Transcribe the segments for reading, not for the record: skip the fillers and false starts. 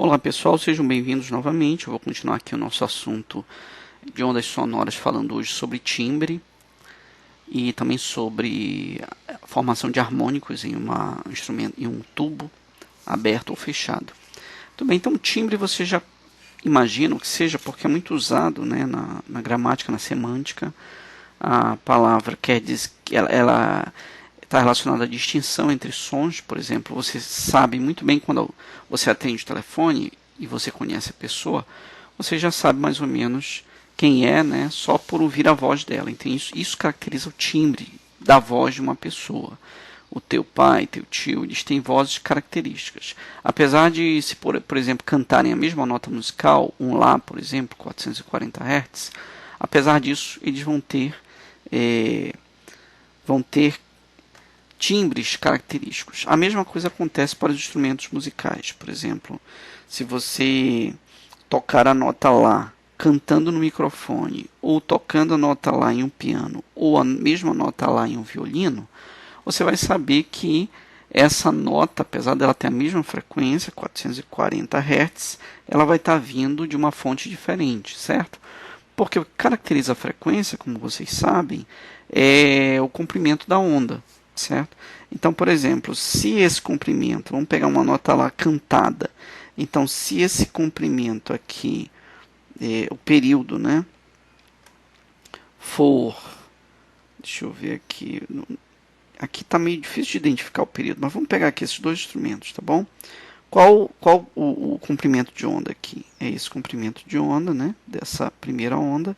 Olá pessoal, sejam bem-vindos novamente. Eu vou continuar aqui o nosso assunto de ondas sonoras, falando hoje sobre timbre e também sobre a formação de harmônicos em um tubo aberto ou fechado. Tudo bem, então time você já imagina o que seja, porque é muito usado, né, na gramática, na semântica. A palavra quer dizer que ela está relacionada à distinção entre sons. Por exemplo, você sabe muito bem quando você atende o telefone e você conhece a pessoa, você já sabe mais ou menos quem é, né, só por ouvir a voz dela. Então isso caracteriza o timbre da voz de uma pessoa. O teu pai, teu tio, eles têm vozes características. Apesar de, se por exemplo, cantarem a mesma nota musical, um Lá, por exemplo, 440 Hz, apesar disso, eles vão ter timbres característicos. A mesma coisa acontece para os instrumentos musicais. Por exemplo, se você tocar a nota Lá cantando no microfone, ou tocando a nota Lá em um piano, ou a mesma nota Lá em um violino, você vai saber que essa nota, apesar dela ter a mesma frequência, 440 Hz, ela vai estar vindo de uma fonte diferente, certo? Porque o que caracteriza a frequência, como vocês sabem, é o comprimento da onda, certo? Então, por exemplo, se esse comprimento, vamos pegar uma nota Lá cantada, então se esse comprimento aqui, o período, né, for, deixa eu ver aqui, aqui está meio difícil de identificar o período, mas vamos pegar aqui esses dois instrumentos, tá bom? Qual o comprimento de onda aqui? É esse comprimento de onda, né, dessa primeira onda,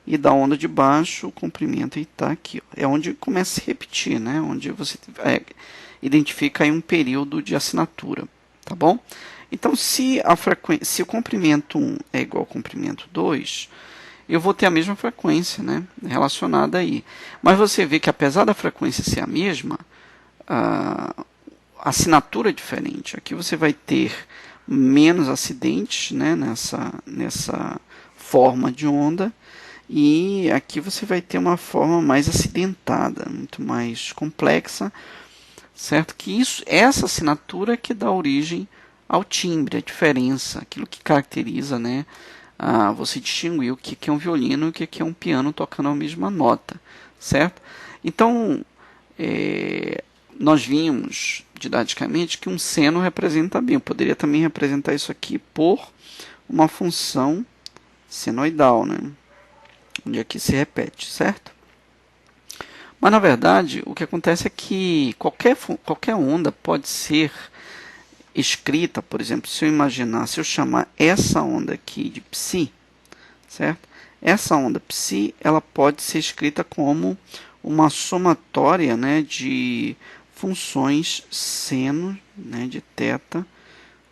e da onda de baixo o comprimento está aqui. Ó. É onde começa a se repetir, né, onde você identifica aí um período de assinatura, tá bom? Então, se o comprimento 1 é igual ao comprimento 2, eu vou ter a mesma frequência, né, relacionada aí. Mas você vê que apesar da frequência ser a mesma, a assinatura é diferente. Aqui você vai ter menos acidentes, né, nessa forma de onda, e aqui você vai ter uma forma mais acidentada, muito mais complexa, certo? Que essa assinatura que dá origem ao timbre, a diferença, aquilo que caracteriza, né, você distinguir o que é um violino e o que é um piano tocando a mesma nota, certo? Então, nós vimos didaticamente que um seno representa bem. Eu poderia também representar isso aqui por uma função senoidal, né? Onde aqui se repete, certo? Mas na verdade o que acontece é que qualquer onda pode ser escrita, por exemplo, se eu chamar essa onda aqui de psi, certo? Essa onda psi, ela pode ser escrita como uma somatória, né, de funções seno, né, de θ,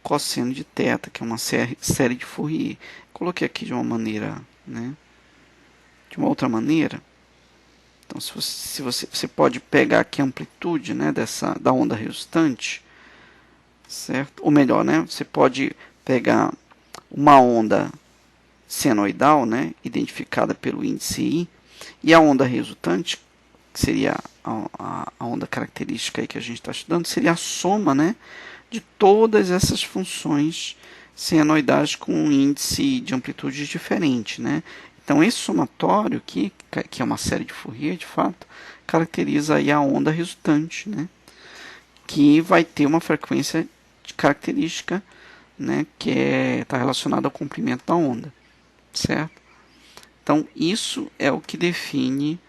cosseno de θ, que é uma série de Fourier. Coloquei aqui de uma maneira, né, de uma outra maneira. Então, se você pode pegar aqui a amplitude, né, da onda resultante, certo? Ou melhor, né, você pode pegar uma onda senoidal, né, identificada pelo índice I, e a onda resultante, que seria a onda característica aí que a gente está estudando, seria a soma, né, de todas essas funções senoidais com um índice de amplitude diferente, né? Então, esse somatório aqui, que é uma série de Fourier, de fato, caracteriza aí a onda resultante, né? Que vai ter uma frequência de característica, né, que está relacionada ao comprimento da onda, certo? Então, isso é o que define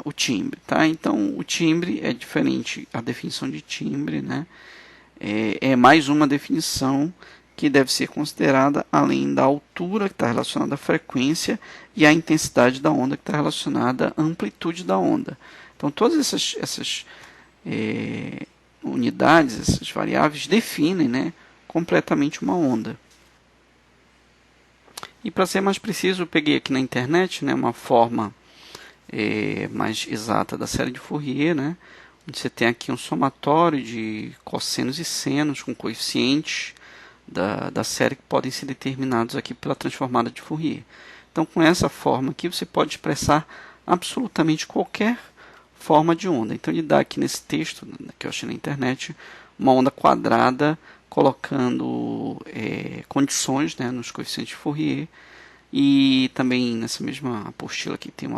o timbre, tá? Então, o timbre é diferente, a definição de timbre, né, é mais uma definição que deve ser considerada além da altura, que está relacionada à frequência, e a intensidade da onda, que está relacionada à amplitude da onda. Então, todas essas unidades, essas variáveis, definem, né, completamente uma onda. E para ser mais preciso, eu peguei aqui na internet, né, uma forma mais exata da série de Fourier, né, onde você tem aqui um somatório de cossenos e senos com coeficientes da série que podem ser determinados aqui pela transformada de Fourier. Então, com essa forma aqui, você pode expressar absolutamente qualquer forma de onda. Então, ele dá aqui nesse texto que eu achei na internet uma onda quadrada colocando condições, né, nos coeficientes de Fourier, e também nessa mesma apostila aqui tem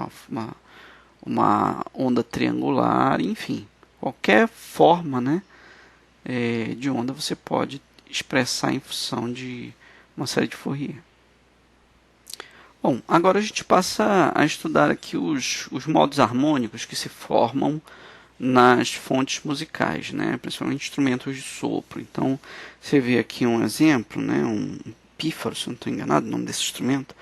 uma onda triangular, enfim, qualquer forma, né, de onda você pode expressar em função de uma série de Fourier. Bom, agora a gente passa a estudar aqui os modos harmônicos que se formam nas fontes musicais, né? Principalmente instrumentos de sopro. Então, você vê aqui um exemplo, né? Um pífaro, se eu não estou enganado, o nome desse instrumento,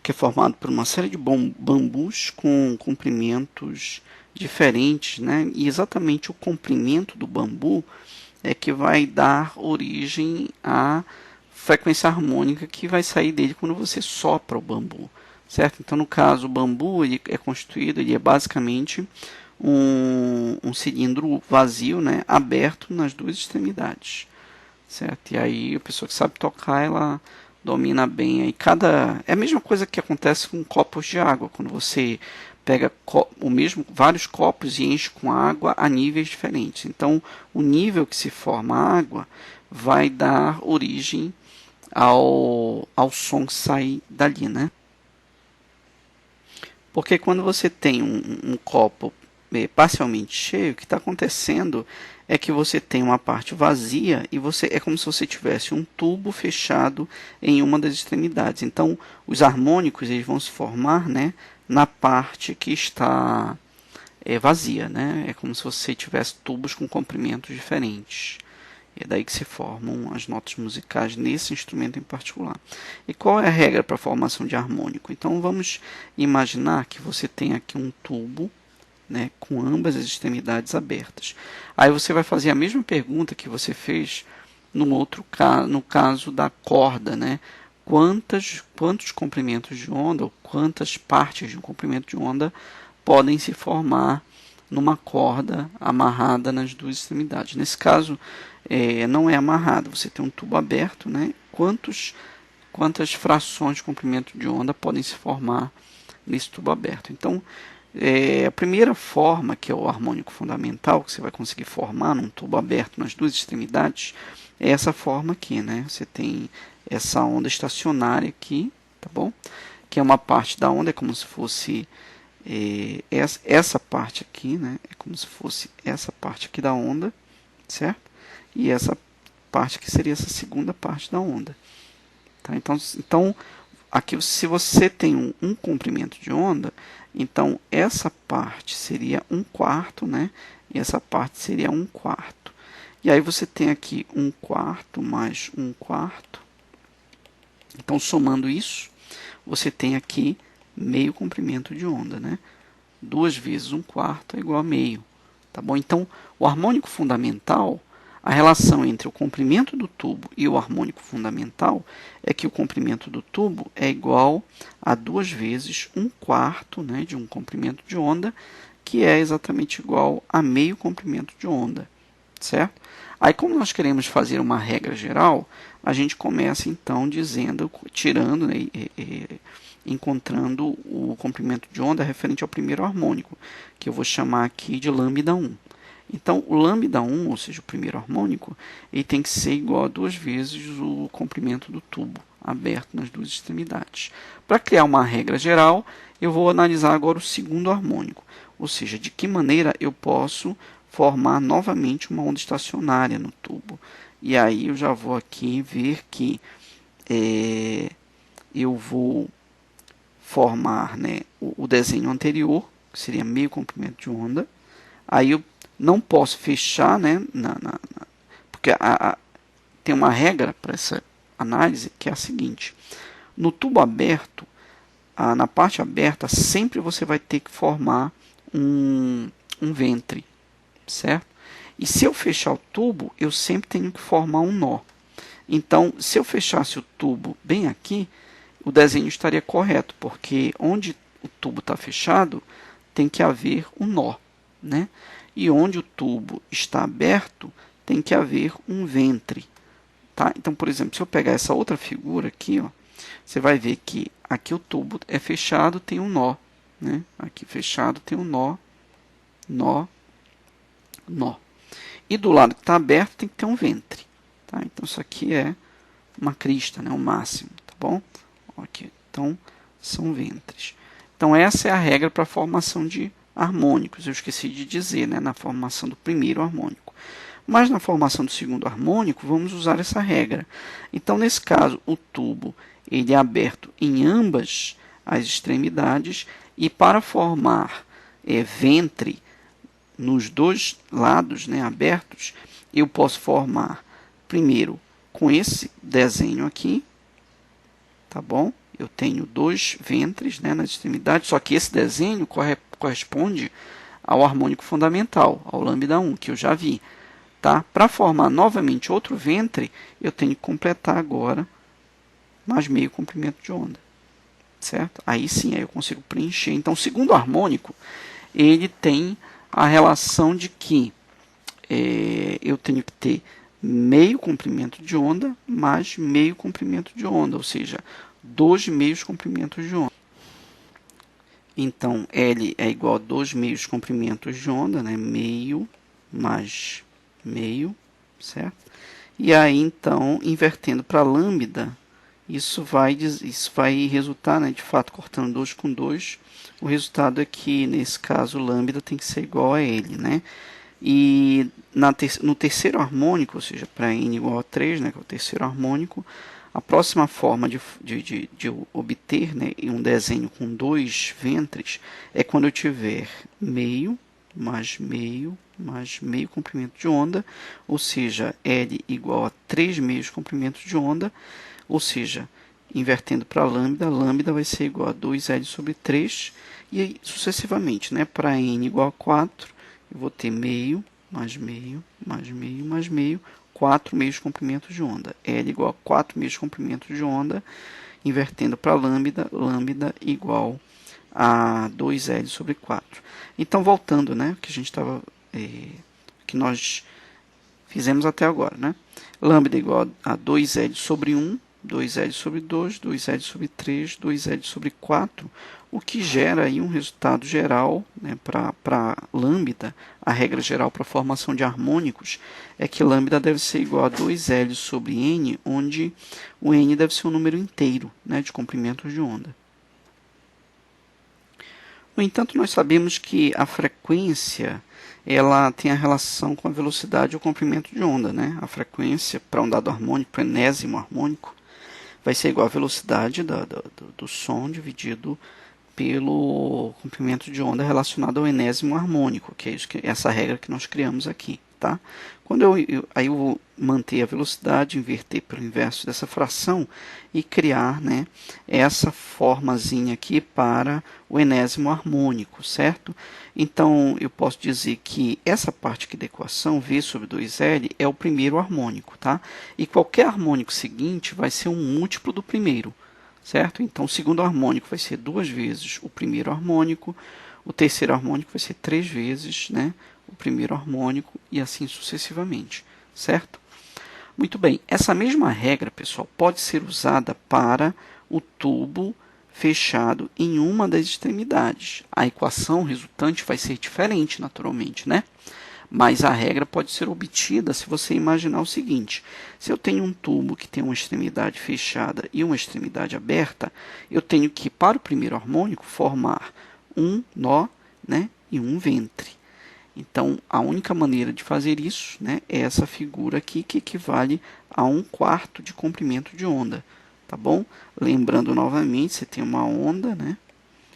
que é formado por uma série de bambus com comprimentos diferentes, né? E exatamente o comprimento do bambu é que vai dar origem à frequência harmônica que vai sair dele quando você sopra o bambu, certo? Então, no caso, o bambu ele é constituído, ele é basicamente um cilindro vazio, né, aberto nas duas extremidades, certo? E aí a pessoa que sabe tocar, ela domina bem. Aí é a mesma coisa que acontece com copos de água, quando você pega vários copos e enche com água a níveis diferentes. Então, o nível que se forma a água vai dar origem ao som que sai dali, né? Porque quando você tem um copo parcialmente cheio, o que está acontecendo é que você tem uma parte vazia e é como se você tivesse um tubo fechado em uma das extremidades. Então, os harmônicos eles vão se formar, né, na parte que está vazia, né? É como se você tivesse tubos com comprimentos diferentes. É daí que se formam as notas musicais nesse instrumento em particular. E qual é a regra para a formação de harmônico? Então vamos imaginar que você tem aqui um tubo, né, com ambas as extremidades abertas. Aí você vai fazer a mesma pergunta que você fez no caso da corda, né? Quantos comprimentos de onda ou quantas partes de um comprimento de onda podem se formar numa corda amarrada nas duas extremidades? Nesse caso, não é amarrado, você tem um tubo aberto, né? Quantas frações de comprimento de onda podem se formar nesse tubo aberto? Então, a primeira forma, que é o harmônico fundamental, que você vai conseguir formar num tubo aberto nas duas extremidades, é essa forma aqui, né? Você tem essa onda estacionária aqui, tá bom? Que é uma parte da onda, é como se fosse essa parte aqui, né? É como se fosse essa parte aqui da onda, certo? E essa parte aqui seria essa segunda parte da onda. Tá? Então, aqui se você tem um comprimento de onda, então essa parte seria 1/4, né? E essa parte seria 1/4. E aí você tem aqui 1/4 mais 1/4. Então, somando isso, você tem aqui meio comprimento de onda, né? 2 vezes 1/4 é igual a meio. Tá bom? Então, o harmônico fundamental, a relação entre o comprimento do tubo e o harmônico fundamental é que o comprimento do tubo é igual a 2 vezes 1/4, né, de um comprimento de onda, que é exatamente igual a meio comprimento de onda, certo? Aí, como nós queremos fazer uma regra geral, a gente começa então tirando, né, encontrando o comprimento de onda referente ao primeiro harmônico, que eu vou chamar aqui de lambda 1. Então, o lambda 1, ou seja, o primeiro harmônico, ele tem que ser igual a 2 vezes o comprimento do tubo aberto nas duas extremidades. Para criar uma regra geral, eu vou analisar agora o segundo harmônico, ou seja, de que maneira eu posso formar novamente uma onda estacionária no tubo. E aí eu já vou aqui ver que eu vou formar, né, o desenho anterior, que seria meio comprimento de onda. Aí eu não posso fechar, né, porque tem uma regra para essa análise que é a seguinte: no tubo aberto, na parte aberta, sempre você vai ter que formar um ventre, certo? E se eu fechar o tubo, eu sempre tenho que formar um nó. Então, se eu fechasse o tubo bem aqui, o desenho estaria correto, porque onde o tubo está fechado, tem que haver um nó, né? E onde o tubo está aberto, tem que haver um ventre. Tá? Então, por exemplo, se eu pegar essa outra figura aqui, ó, você vai ver que aqui o tubo é fechado, tem um nó. Né? Aqui fechado tem um nó, nó, nó. E do lado que está aberto tem que ter um ventre. Tá? Então, isso aqui é uma crista, né? O máximo, tá bom? Aqui. Então, são ventres. Então, essa é a regra para a formação de harmônicos. Eu esqueci de dizer, né? Na formação do primeiro harmônico. Mas na formação do segundo harmônico, vamos usar essa regra. Então, nesse caso, o tubo ele é aberto em ambas as extremidades e para formar ventre nos dois lados, né, abertos, eu posso formar primeiro com esse desenho aqui, tá bom? Eu tenho dois ventres, né, nas extremidades, só que esse desenho corresponde ao harmônico fundamental, ao lambda 1, que eu já vi. Tá? Para formar novamente outro ventre, eu tenho que completar agora mais meio comprimento de onda. Certo? Aí sim, aí eu consigo preencher. Então, o segundo harmônico, ele tem a relação de que eu tenho que ter meio comprimento de onda mais meio comprimento de onda, ou seja, 2 meios comprimentos de onda. Então, L é igual a 2 meios comprimentos de onda, né? Meio mais meio, certo? E aí, então, invertendo para lambda, isso vai resultar, né, de fato, cortando 2 com 2, o resultado é que, nesse caso, lambda tem que ser igual a L, né? E no terceiro harmônico, ou seja, para n igual a 3, né, que é o terceiro harmônico, a próxima forma de obter, né, um desenho com dois ventres é quando eu tiver meio mais meio comprimento de onda, ou seja, L igual a 3 meios comprimentos de onda, ou seja, invertendo para lambda, lambda vai ser igual a 2L sobre 3, e aí, sucessivamente, né, para n igual a 4, eu vou ter meio, mais meio, mais meio, mais meio, 4 meios comprimentos de onda. L igual a 4 meios comprimentos de onda, invertendo para lambda, lambda igual a 2L sobre 4. Então, voltando, né, que a gente estava, que nós fizemos até agora, né? Lambda igual a 2L sobre 1, 2L sobre 2, 2L sobre 3, 2L sobre 4, o que gera aí um resultado geral, né, para lambda. A regra geral para a formação de harmônicos é que lambda deve ser igual a 2L sobre n, onde o n deve ser um número inteiro, né, de comprimentos de onda. No entanto, nós sabemos que a frequência ela tem a relação com a velocidade e o comprimento de onda, né? A frequência para um dado harmônico, para enésimo harmônico, vai ser igual à velocidade do som dividido pelo comprimento de onda relacionado ao enésimo harmônico, que é essa regra que nós criamos aqui. Tá? Quando aí eu vou manter a velocidade, inverter pelo inverso dessa fração e criar, né, essa formazinha aqui para o enésimo harmônico, certo? Então, eu posso dizer que essa parte aqui da equação, V sobre 2L, é o primeiro harmônico. Tá? E qualquer harmônico seguinte vai ser um múltiplo do primeiro. Certo? Então, o segundo harmônico vai ser 2 vezes o primeiro harmônico, o terceiro harmônico vai ser 3 vezes, né, o primeiro harmônico e assim sucessivamente, certo? Muito bem, essa mesma regra, pessoal, pode ser usada para o tubo fechado em uma das extremidades. A equação resultante vai ser diferente, naturalmente, né? Mas a regra pode ser obtida se você imaginar o seguinte: se eu tenho um tubo que tem uma extremidade fechada e uma extremidade aberta, eu tenho que, para o primeiro harmônico, formar um nó, né, e um ventre. Então, a única maneira de fazer isso, né, é essa figura aqui, que equivale a 1/4 de comprimento de onda. Tá bom? Lembrando novamente, você tem uma onda, né?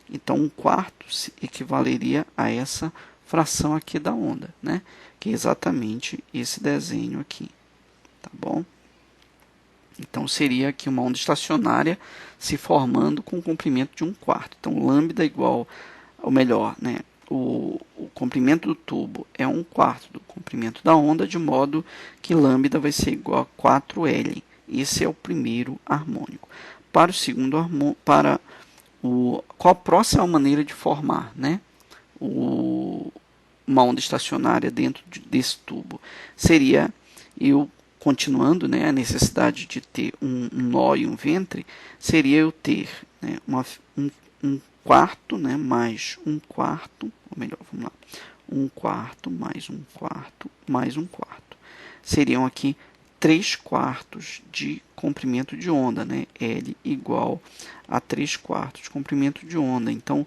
Então, 1/4 equivaleria a essa fração aqui da onda, né? Que é exatamente esse desenho aqui. Tá bom? Então, seria aqui uma onda estacionária se formando com um comprimento de 1/4. Então, lambda igual, ou melhor, né, o comprimento do tubo é 1/4 do comprimento da onda, de modo que lambda vai ser igual a 4L. Esse é o primeiro harmônico. Para o segundo harmônico, qual a próxima maneira de formar, né, uma onda estacionária dentro desse tubo? Seria eu, continuando, né, a necessidade de ter um nó e um ventre, seria eu ter, né, um quarto, né, mais 1/4, ou melhor, vamos lá, 1/4 mais 1/4 mais 1/4. Seriam aqui 3/4 de comprimento de onda, né? L igual a 3/4 de comprimento de onda. Então,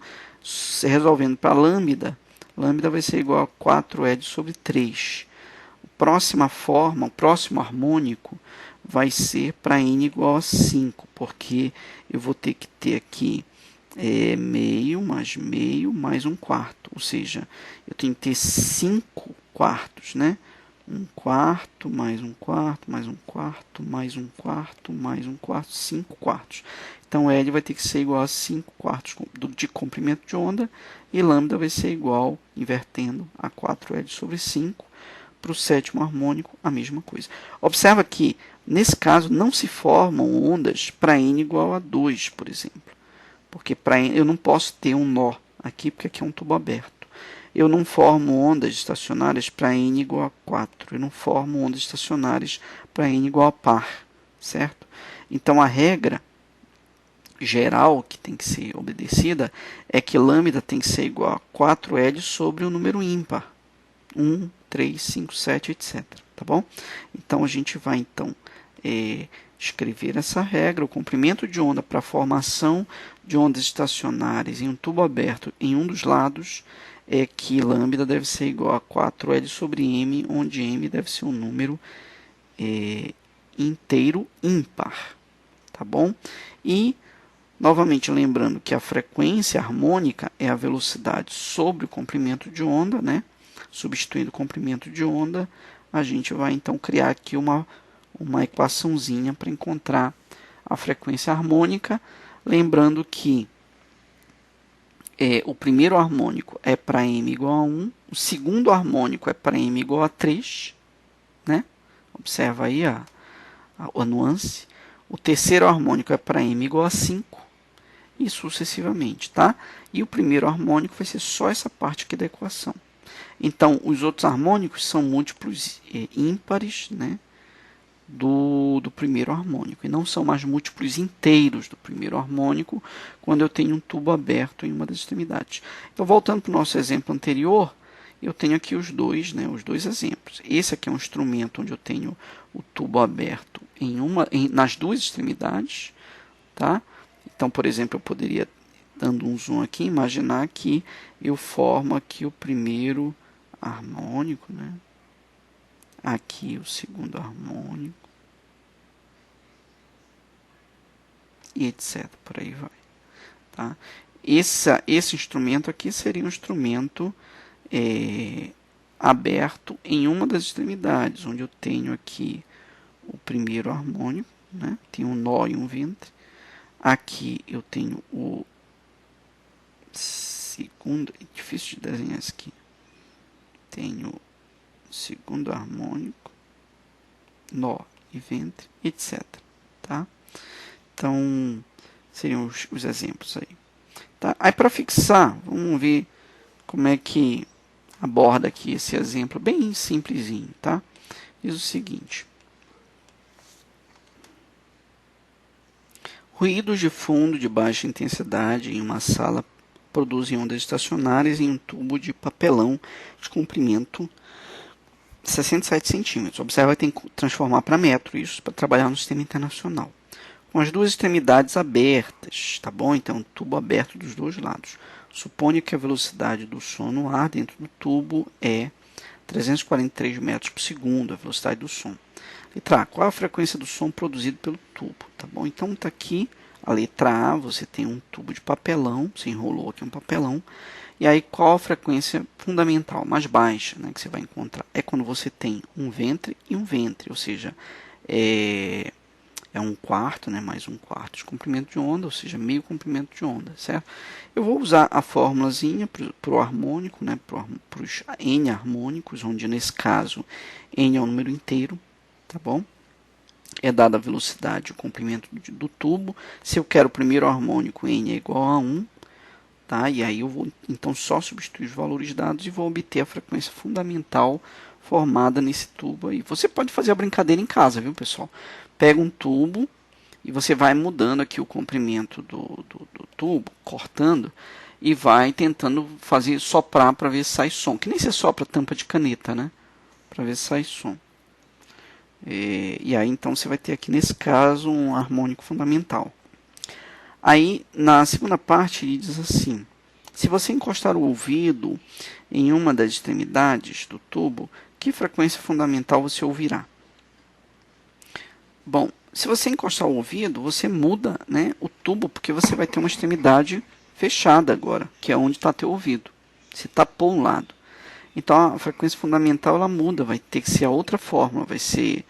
resolvendo para lambda, lambda vai ser igual a 4L sobre 3. Próxima forma, o próximo harmônico vai ser para n igual a 5, porque eu vou ter que ter aqui meio mais 1/4, ou seja, eu tenho que ter 5/4, né? 1/4 mais 1/4 mais 1/4 mais 1/4 mais 1/4, 5/4. Então L vai ter que ser igual a 5/4 de comprimento de onda e lambda vai ser igual, invertendo, a 4L sobre 5. Para o sétimo harmônico, a mesma coisa. Observa que, nesse caso, não se formam ondas para n igual a 2, por exemplo. Porque para eu não posso ter um nó aqui, porque aqui é um tubo aberto. Eu não formo ondas estacionárias para n igual a 4. Eu não formo ondas estacionárias para n igual a par, certo? Então, a regra geral que tem que ser obedecida é que lambda tem que ser igual a 4L sobre o número ímpar. 1, 3, 5, 7, etc. Tá bom? Então, a gente vai, escrever essa regra. O comprimento de onda para a formação de ondas estacionárias em um tubo aberto em um dos lados é que lambda deve ser igual a 4L sobre m, onde m deve ser um número inteiro ímpar. Tá bom? E, novamente, lembrando que a frequência harmônica é a velocidade sobre o comprimento de onda, né? Substituindo o comprimento de onda, a gente vai então criar aqui uma equaçãozinha para encontrar a frequência harmônica, lembrando que o primeiro harmônico é para m igual a 1, o segundo harmônico é para m igual a 3, né? Observa aí a nuance. O terceiro harmônico é para m igual a 5 e sucessivamente, tá? E o primeiro harmônico vai ser só essa parte aqui da equação. Então, os outros harmônicos são múltiplos ímpares, né, do primeiro harmônico, e não são mais múltiplos inteiros do primeiro harmônico quando eu tenho um tubo aberto em uma das extremidades. Então, voltando para o nosso exemplo anterior, eu tenho aqui os dois exemplos. Esse aqui é um instrumento onde eu tenho o tubo aberto nas duas extremidades, tá? Então, por exemplo, eu poderia, dando um zoom aqui, imaginar que eu formo aqui o primeiro harmônico, né? Aqui o segundo harmônico, e etc. Por aí vai. Tá? Esse instrumento aqui seria um instrumento aberto em uma das extremidades, onde eu tenho aqui o primeiro harmônico, né? Tem um nó e um ventre. Aqui eu tenho o segundo, é difícil de desenhar isso aqui. Tenho segundo harmônico, nó e ventre, etc. Tá? Então, seriam os exemplos aí. Tá? Aí, para fixar, vamos ver como é que aborda aqui esse exemplo, bem simplesinho. Tá? Diz o seguinte: ruídos de fundo de baixa intensidade em uma sala produzem ondas estacionárias em um tubo de papelão de comprimento 67 centímetros. Observa que tem que transformar para metro, isso para trabalhar no sistema internacional. Com as duas extremidades abertas, tá bom? Então, tubo aberto dos dois lados. Suponha que a velocidade do som no ar dentro do tubo é 343 metros por segundo, a velocidade do som. Letra A, qual é a frequência do som produzido pelo tubo? Tá bom? Então, está aqui a letra A, você tem um tubo de papelão, você enrolou aqui um papelão, e aí qual a frequência fundamental, mais baixa, né, que você vai encontrar? É quando você tem um ventre e um ventre, ou seja, é 1/4, né, mais 1/4 de comprimento de onda, ou seja, meio comprimento de onda, certo? Eu vou usar a fórmulazinha para o harmônico, né, para os N harmônicos, onde nesse caso N é um número inteiro, tá bom? É dada a velocidade, o comprimento do tubo. Se eu quero o primeiro harmônico, N é igual a 1, tá? E aí eu vou então só substituir os valores dados e vou obter a frequência fundamental formada nesse tubo aí. Você pode fazer a brincadeira em casa, viu, pessoal? Pega um tubo e você vai mudando aqui o comprimento do tubo, cortando, e vai tentando fazer soprar para ver se sai som. Que nem você sopra tampa de caneta, né? Para ver se sai som. E aí então você vai ter aqui nesse caso um harmônico fundamental. Aí na segunda parte ele diz assim: se você encostar o ouvido em uma das extremidades do tubo, que frequência fundamental você ouvirá? Bom, se você encostar o ouvido, você muda, né, o tubo, porque você vai ter uma extremidade fechada agora, que é onde está teu ouvido. Você tapou um lado. Então a frequência fundamental ela muda, vai ter que ser a outra fórmula, vai ser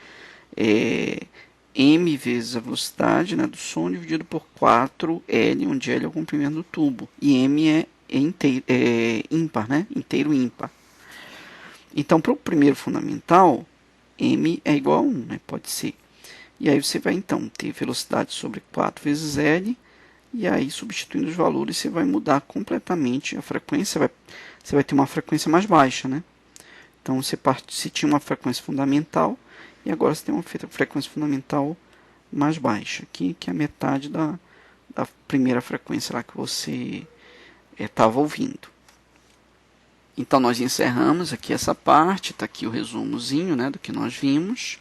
m vezes a velocidade, né, do som dividido por 4L, onde L é o comprimento do tubo. E m é ímpar, né, inteiro ímpar. Então, para o primeiro fundamental, m é igual a 1, né, pode ser. E aí você vai então ter velocidade sobre 4 vezes L, e aí substituindo os valores você vai mudar completamente a frequência, você vai ter uma frequência mais baixa, né? Então você tinha uma frequência fundamental, e agora você tem uma frequência fundamental mais baixa, que é a metade da primeira frequência lá que você estava ouvindo. Então nós encerramos aqui essa parte, está aqui o resumozinho, né, do que nós vimos.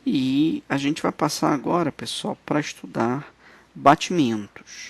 E a gente vai passar agora, pessoal, para estudar batimentos.